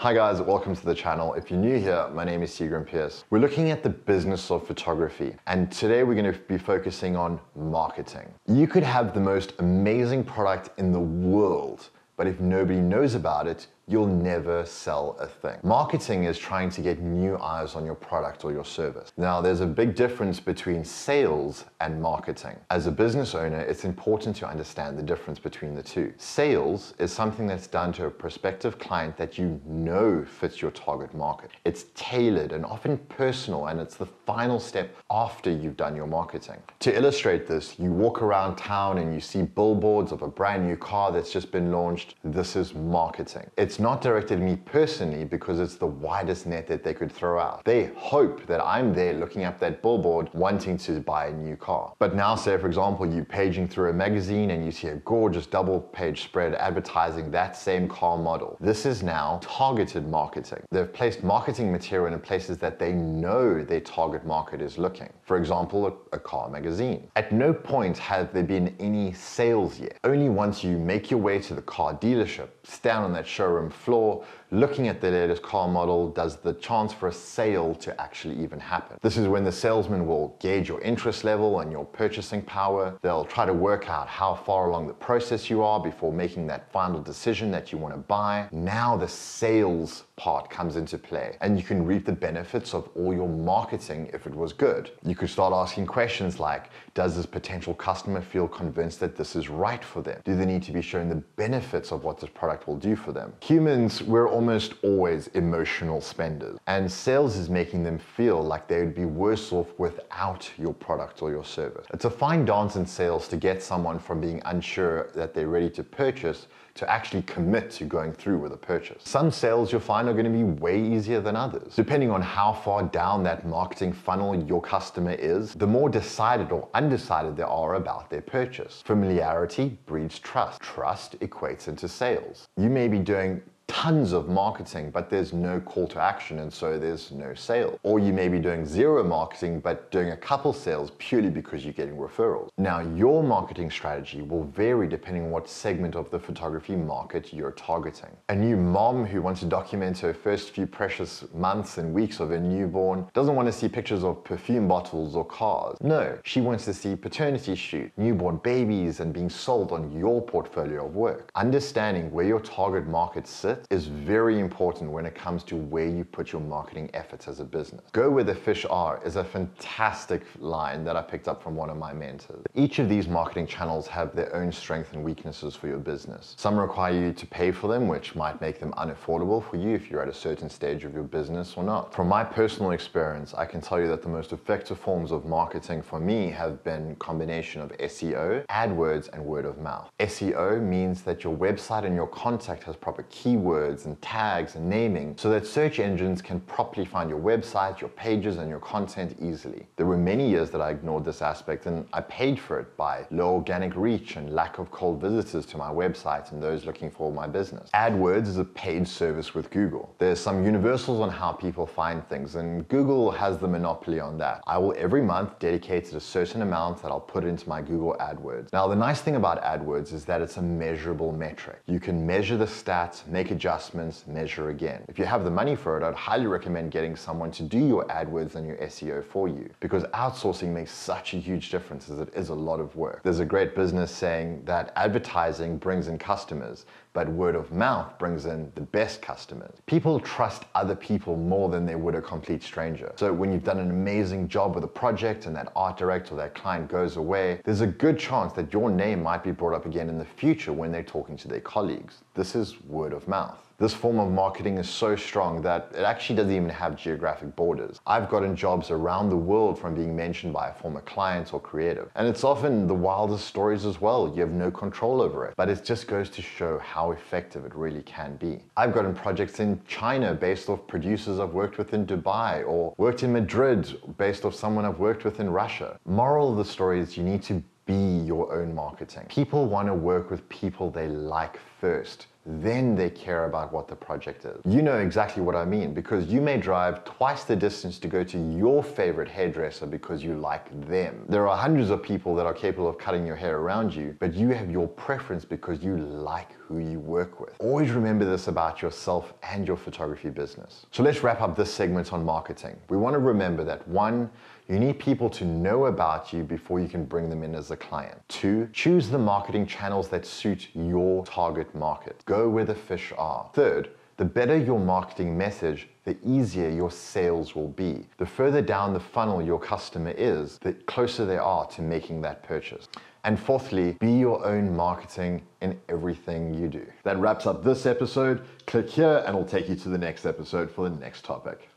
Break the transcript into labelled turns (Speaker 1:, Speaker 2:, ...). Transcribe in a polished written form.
Speaker 1: Hi guys, welcome to the channel. If you're new here, my name is Seagrim Pierce. We're looking at the business of photography, and today we're going to be focusing on marketing. You could have the most amazing product in the world, but if nobody knows about it, you'll never sell a thing. Marketing is trying to get new eyes on your product or your service. Now, there's a big difference between sales and marketing. As a business owner, it's important to understand the difference between the two. Sales is something that's done to a prospective client that you know fits your target market. It's tailored and often personal, and it's the final step after you've done your marketing. To illustrate this, you walk around town and you see billboards of a brand new car that's just been launched. This is marketing. It's not directed at me personally because it's the widest net that they could throw out. They hope that I'm there looking up that billboard wanting to buy a new car. But now, say for example, you're paging through a magazine and you see a gorgeous double-page spread advertising that same car model. This is now targeted marketing. They've placed marketing material in places that they know their target market is looking. For example, a car magazine. At no point have there been any sales yet. Only once you make your way to the car dealership, stand on that showroom floor, looking at the latest car model, does the chance for a sale to actually even happen. This is when the salesman will gauge your interest level and your purchasing power. They'll try to work out how far along the process you are before making that final decision that you want to buy. Now the sales part comes into play, and you can reap the benefits of all your marketing if it was good. You could start asking questions like, does this potential customer feel convinced that this is right for them? Do they need to be shown the benefits of what this product will do for them? Humans, we're almost always emotional spenders, and sales is making them feel like they would be worse off without your product or your service. It's a fine dance in sales to get someone from being unsure that they're ready to purchase to actually commit to going through with a purchase. Some sales you'll find are going to be way easier than others. Depending on how far down that marketing funnel your customer is, the more decided or undecided they are about their purchase. Familiarity breeds trust. Trust equates into sales. You may be doing tons of marketing, but there's no call to action, and so there's no sale. Or you may be doing zero marketing, but doing a couple sales purely because you're getting referrals. Now, your marketing strategy will vary depending on what segment of the photography market you're targeting. A new mom who wants to document her first few precious months and weeks of a newborn doesn't want to see pictures of perfume bottles or cars. No, she wants to see paternity shoot, newborn babies, and being sold on your portfolio of work. Understanding where your target market sits is very important when it comes to where you put your marketing efforts as a business. Go where the fish are is a fantastic line that I picked up from one of my mentors. Each of these marketing channels have their own strengths and weaknesses for your business. Some require you to pay for them, which might make them unaffordable for you if you're at a certain stage of your business or not. From my personal experience, I can tell you that the most effective forms of marketing for me have been a combination of SEO, AdWords, and word of mouth. SEO means that your website and your contact has proper keywords and tags and naming so that search engines can properly find your website, your pages, and your content easily. There were many years that I ignored this aspect, and I paid for it by low organic reach and lack of cold visitors to my website and those looking for my business. AdWords is a paid service with Google. There's some universals on how people find things, and Google has the monopoly on that. I will every month dedicate a certain amount that I'll put into my Google AdWords. Now, the nice thing about AdWords is that it's a measurable metric. You can measure the stats, make adjustments, measure again. If you have the money for it, I'd highly recommend getting someone to do your AdWords and your SEO for you, because outsourcing makes such a huge difference as it is a lot of work. There's a great business saying that advertising brings in customers, but word of mouth brings in the best customers. People trust other people more than they would a complete stranger. So when you've done an amazing job with a project and that art director or that client goes away, there's a good chance that your name might be brought up again in the future when they're talking to their colleagues. This is word of mouth. This form of marketing is so strong that it actually doesn't even have geographic borders. I've gotten jobs around the world from being mentioned by a former client or creative. And it's often the wildest stories as well. You have no control over it, but it just goes to show how effective it really can be. I've gotten projects in China based off producers I've worked with in Dubai, or worked in Madrid based off someone I've worked with in Russia. Moral of the story is you need to be your own marketing. People want to work with people they like first, then they care about what the project is. You know exactly what I mean, because you may drive twice the distance to go to your favorite hairdresser because you like them. There are hundreds of people that are capable of cutting your hair around you, but you have your preference because you like who you work with. Always remember this about yourself and your photography business. So let's wrap up this segment on marketing. We want to remember that 1, you need people to know about you before you can bring them in as a client. 2, choose the marketing channels that suit your target market. Go where the fish are. 3rd, the better your marketing message, the easier your sales will be. The further down the funnel your customer is, the closer they are to making that purchase. And 4thly, be your own marketing in everything you do. That wraps up this episode. Click here and it'll take you to the next episode for the next topic.